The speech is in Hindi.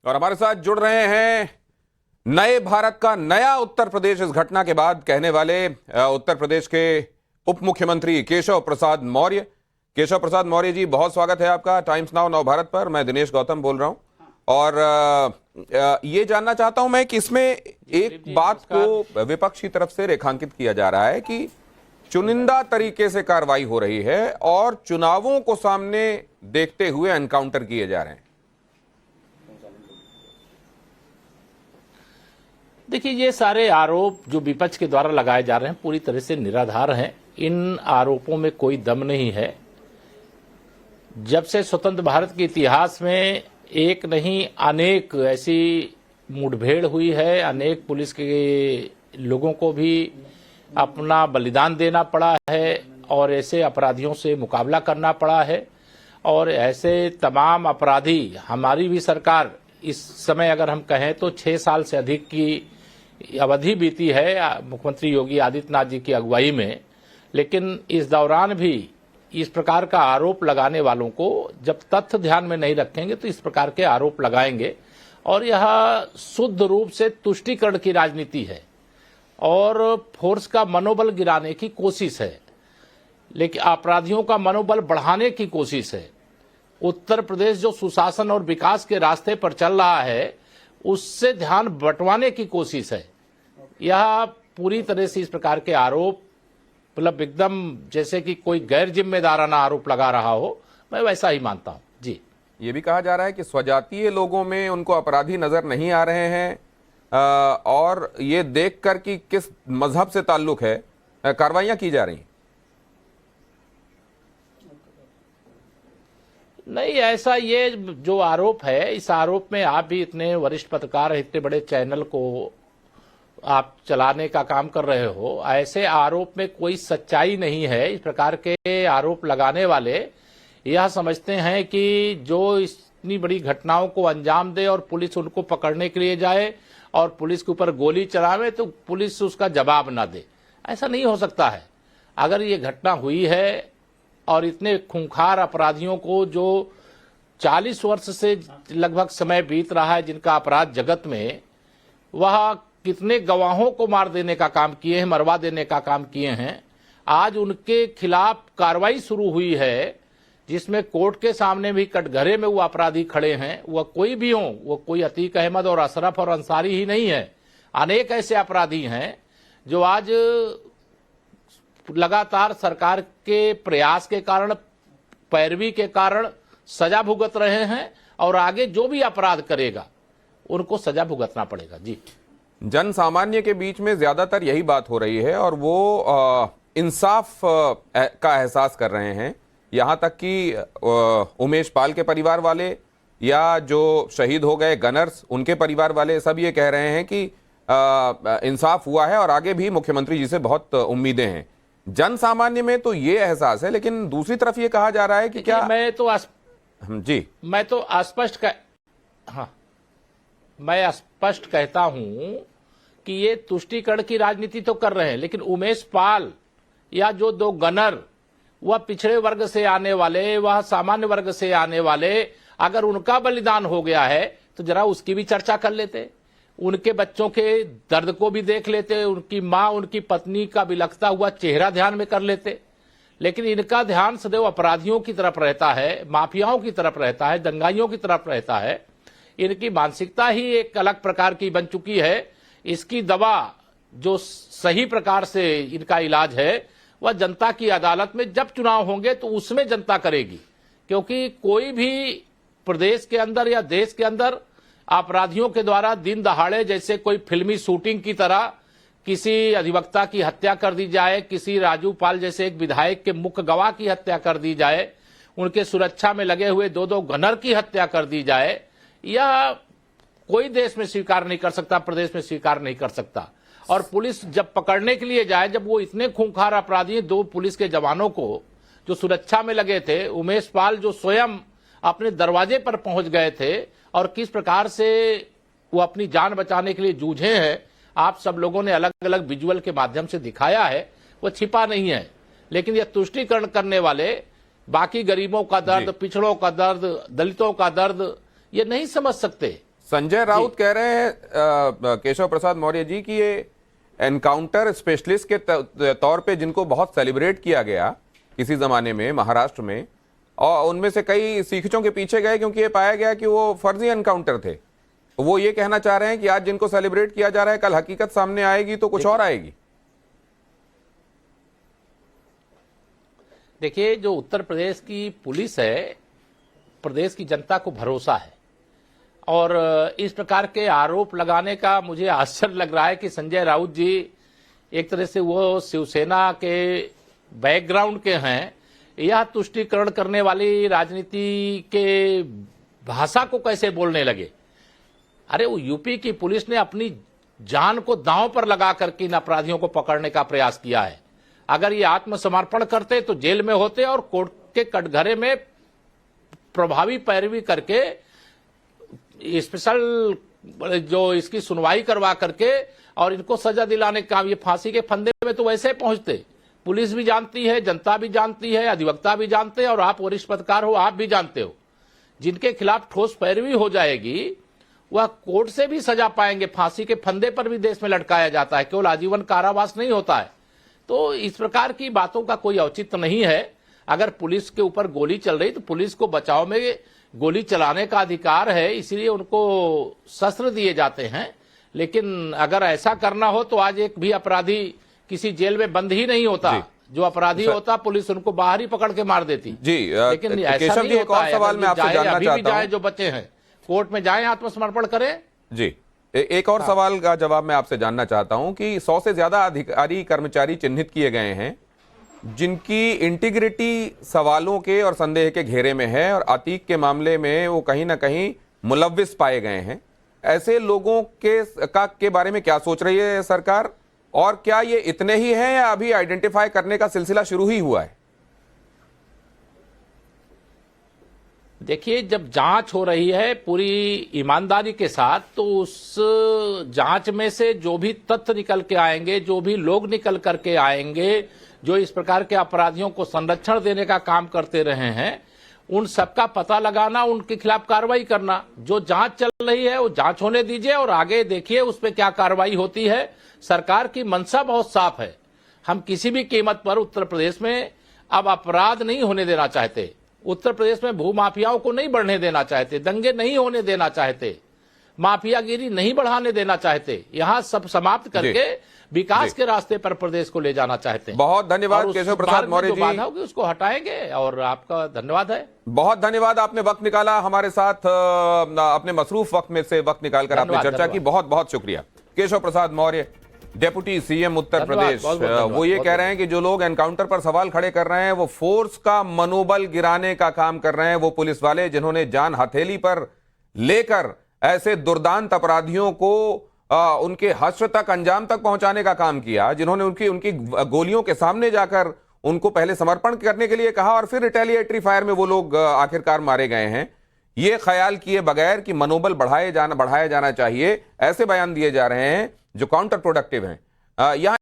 और हमारे साथ जुड़ रहे हैं नए भारत का नया उत्तर प्रदेश इस घटना के बाद कहने वाले उत्तर प्रदेश के उप मुख्यमंत्री केशव प्रसाद मौर्य। केशव प्रसाद मौर्य जी, बहुत स्वागत है आपका टाइम्स नाउ नव भारत पर। मैं दिनेश गौतम बोल रहा हूं और ये जानना चाहता हूं मैं कि इसमें एक बात को विपक्ष की तरफ से रेखांकित किया जा रहा है कि चुनिंदा तरीके से कार्रवाई हो रही है और चुनावों को सामने देखते हुए एनकाउंटर किए जा रहे हैं। देखिए, ये सारे आरोप जो विपक्ष के द्वारा लगाए जा रहे हैं पूरी तरह से निराधार हैं। इन आरोपों में कोई दम नहीं है। जब से स्वतंत्र भारत के इतिहास में एक नहीं अनेक ऐसी मुठभेड़ हुई है, अनेक पुलिस के लोगों को भी अपना बलिदान देना पड़ा है और ऐसे अपराधियों से मुकाबला करना पड़ा है। और ऐसे तमाम अपराधी, हमारी भी सरकार इस समय अगर हम कहें तो 6 साल से अधिक की अवधि बीती है मुख्यमंत्री योगी आदित्यनाथ जी की अगुवाई में, लेकिन इस दौरान भी इस प्रकार का आरोप लगाने वालों को जब तथ्य ध्यान में नहीं रखेंगे तो इस प्रकार के आरोप लगाएंगे। और यह शुद्ध रूप से तुष्टीकरण की राजनीति है और फोर्स का मनोबल गिराने की कोशिश है, लेकिन अपराधियों का मनोबल बढ़ाने की कोशिश है। उत्तर प्रदेश जो सुशासन और विकास के रास्ते पर चल रहा है उससे ध्यान बंटवाने की कोशिश है। यह पूरी तरह से इस प्रकार के आरोप मतलब एकदम जैसे कि कोई गैर जिम्मेदाराना आरोप लगा रहा हो, मैं वैसा ही मानता हूं जी। ये भी कहा जा रहा है कि स्वजातीय लोगों में उनको अपराधी नजर नहीं आ रहे हैं और ये देखकर कि किस मजहब से ताल्लुक है कार्रवाइयां की जा रही हैं। नहीं, ऐसा ये जो आरोप है, इस आरोप में आप भी इतने वरिष्ठ पत्रकार, इतने बड़े चैनल को आप चलाने का काम कर रहे हो, ऐसे आरोप में कोई सच्चाई नहीं है। इस प्रकार के आरोप लगाने वाले यह समझते हैं कि जो इतनी बड़ी घटनाओं को अंजाम दे और पुलिस उनको पकड़ने के लिए जाए और पुलिस के ऊपर गोली चलावे तो पुलिस उसका जवाब ना दे। ऐसा नहीं हो सकता है। अगर ये घटना हुई है और इतने खूंखार अपराधियों को जो 40 वर्ष से लगभग समय बीत रहा है जिनका अपराध जगत में, वह कितने गवाहों को मार देने का काम किए हैं, मरवा देने का काम किए हैं। आज उनके खिलाफ कार्रवाई शुरू हुई है जिसमें कोर्ट के सामने भी कटघरे में वो अपराधी खड़े हैं। वह कोई भी हो, वो कोई अतीक अहमद और अशरफ और अंसारी ही नहीं है। अनेक ऐसे अपराधी हैं जो आज लगातार सरकार के प्रयास के कारण, पैरवी के कारण सजा भुगत रहे हैं और आगे जो भी अपराध करेगा उनको सजा भुगतना पड़ेगा जी। जन सामान्य के बीच में ज्यादातर यही बात हो रही है और वो इंसाफ का एहसास कर रहे हैं। यहां तक कि उमेश पाल के परिवार वाले या जो शहीद हो गए गनर्स, उनके परिवार वाले सब ये कह रहे हैं कि इंसाफ हुआ है और आगे भी मुख्यमंत्री जी से बहुत उम्मीदें हैं। जन सामान्य में तो ये एहसास है, लेकिन दूसरी तरफ ये कहा जा रहा है कि क्या मैं स्पष्ट कहता हूं कि ये तुष्टीकरण की राजनीति तो कर रहे हैं, लेकिन उमेश पाल या जो 2 गनर, वह पिछड़े वर्ग से आने वाले, वह सामान्य वर्ग से आने वाले, अगर उनका बलिदान हो गया है तो जरा उसकी भी चर्चा कर लेते, उनके बच्चों के दर्द को भी देख लेते, उनकी मां, उनकी पत्नी का बिलखता हुआ चेहरा ध्यान में कर लेते। लेकिन इनका ध्यान सदैव अपराधियों की तरफ रहता है, माफियाओं की तरफ रहता है, दंगाइयों की तरफ रहता है। इनकी मानसिकता ही एक अलग प्रकार की बन चुकी है। इसकी दवा जो सही प्रकार से इनका इलाज है वह जनता की अदालत में जब चुनाव होंगे तो उसमें जनता करेगी, क्योंकि कोई भी प्रदेश के अंदर या देश के अंदर अपराधियों के द्वारा दिन दहाड़े जैसे कोई फिल्मी शूटिंग की तरह किसी अधिवक्ता की हत्या कर दी जाए, किसी राजू पाल जैसे एक विधायक के मुख्य गवाह की हत्या कर दी जाए, उनके सुरक्षा में लगे हुए 2 गनर की हत्या कर दी जाए, यह कोई देश में स्वीकार नहीं कर सकता, प्रदेश में स्वीकार नहीं कर सकता। और पुलिस जब पकड़ने के लिए जाए, जब वो इतने खूंखार अपराधी 2 पुलिस के जवानों को जो सुरक्षा में लगे थे, उमेश पाल जो स्वयं अपने दरवाजे पर पहुंच गए थे और किस प्रकार से वो अपनी जान बचाने के लिए जूझे हैं, आप सब लोगों ने अलग अलग विजुअल के माध्यम से दिखाया है, वो छिपा नहीं है। लेकिन यह तुष्टीकरण करने वाले बाकी गरीबों का दर्द, पिछड़ों का दर्द, दलितों का दर्द ये नहीं समझ सकते। संजय राउत कह रहे हैं केशव प्रसाद मौर्य जी कि ये एनकाउंटर स्पेशलिस्ट के तौर पे जिनको बहुत सेलिब्रेट किया गया किसी जमाने में महाराष्ट्र में, और उनमें से कई सीखचों के पीछे गए क्योंकि ये पाया गया कि वो फर्जी एनकाउंटर थे। वो ये कहना चाह रहे हैं कि आज जिनको सेलिब्रेट किया जा रहा है, कल हकीकत सामने आएगी तो कुछ और आएगी। देखिए, जो उत्तर प्रदेश की पुलिस है, प्रदेश की जनता को भरोसा है, और इस प्रकार के आरोप लगाने का मुझे आश्चर्य लग रहा है कि संजय राउत जी एक तरह से वो शिवसेना के बैकग्राउंड के हैं, यह तुष्टीकरण करने वाली राजनीति के भाषा को कैसे बोलने लगे। अरे वो यूपी की पुलिस ने अपनी जान को दांव पर लगा करके इन अपराधियों को पकड़ने का प्रयास किया है। अगर ये आत्मसमर्पण करते तो जेल में होते और कोर्ट के कटघरे में प्रभावी पैरवी करके स्पेशल जो इसकी सुनवाई करवा करके और इनको सजा दिलाने का, ये फांसी के फंदे में तो वैसे पहुंचते। पुलिस भी जानती है, जनता भी जानती है, अधिवक्ता भी जानते हैं, और आप वरिष्ठ पत्रकार हो, आप भी जानते हो। जिनके खिलाफ ठोस पैरवी हो जाएगी वह कोर्ट से भी सजा पाएंगे। फांसी के फंदे पर भी देश में लटकाया जाता है, केवल आजीवन कारावास नहीं होता है। तो इस प्रकार की बातों का कोई औचित्य नहीं है। अगर पुलिस के ऊपर गोली चल रही तो पुलिस को बचाव में गोली चलाने का अधिकार है, इसलिए उनको शस्त्र दिए जाते हैं। लेकिन अगर ऐसा करना हो तो आज एक भी अपराधी किसी जेल में बंद ही नहीं होता। जो अपराधी होता पुलिस उनको बाहर ही पकड़ के मार देती जी। लेकिन ऐसा नहीं होता है। सवाल मैं आपसे जानना चाहता हूं, जो बच्चे हैं कोर्ट में जाएं, आत्मसमर्पण करें। जी, एक और सवाल का जवाब मैं आपसे जानना चाहता हूं कि 100 से ज्यादा अधिकारी कर्मचारी चिन्हित किए गए हैं जिनकी इंटीग्रिटी सवालों के और संदेह के घेरे में है, और अतीक के मामले में वो कहीं ना कहीं मुलव्विस पाए गए हैं। ऐसे लोगों के बारे में क्या सोच रही है सरकार, और क्या ये इतने ही हैं या अभी आइडेंटिफाई करने का सिलसिला शुरू ही हुआ है? देखिए, जब जांच हो रही है पूरी ईमानदारी के साथ, तो उस जांच में से जो भी तथ्य निकल के आएंगे, जो भी लोग निकल करके आएंगे जो इस प्रकार के अपराधियों को संरक्षण देने का काम करते रहे हैं, उन सबका पता लगाना, उनके खिलाफ कार्रवाई करना। जो जांच चल रही है वो जांच होने दीजिए और आगे देखिए उस पर क्या कार्रवाई होती है। सरकार की मंशा बहुत साफ है। हम किसी भी कीमत पर उत्तर प्रदेश में अब अपराध नहीं होने देना चाहते। उत्तर प्रदेश में भूमाफियाओं को नहीं बढ़ने देना चाहते, दंगे नहीं होने देना चाहते, माफियागिरी नहीं बढ़ाने देना चाहते। यहाँ सब समाप्त करके विकास के रास्ते पर प्रदेश को ले जाना चाहते हैं। बहुत धन्यवाद केशव प्रसाद मौर्य जी। बाधा होगी उसको हटाएंगे, और आपका धन्यवाद है। बहुत धन्यवाद, आपने वक्त निकाला हमारे साथ, अपने मसरूफ वक्त में से वक्त निकालकर आपने चर्चा की। बहुत बहुत शुक्रिया। केशव प्रसाद मौर्य, डेप्यूटी सीएम उत्तर प्रदेश, वो ये कह रहे हैं कि जो लोग एनकाउंटर पर सवाल खड़े कर रहे हैं वो फोर्स का मनोबल गिराने का काम कर रहे हैं। वो पुलिस वाले जिन्होंने जान हथेली पर लेकर ऐसे दुर्दांत अपराधियों को उनके हश्र तक, अंजाम तक पहुंचाने का काम किया, जिन्होंने उनकी गोलियों के सामने जाकर उनको पहले समर्पण करने के लिए कहा और फिर रिटेलिएटरी फायर में वो लोग आखिरकार मारे गए हैं। ये ख्याल किए बगैर कि मनोबल बढ़ाया जाना चाहिए, ऐसे बयान दिए जा रहे हैं जो काउंटर प्रोडक्टिव हैं। यहाँ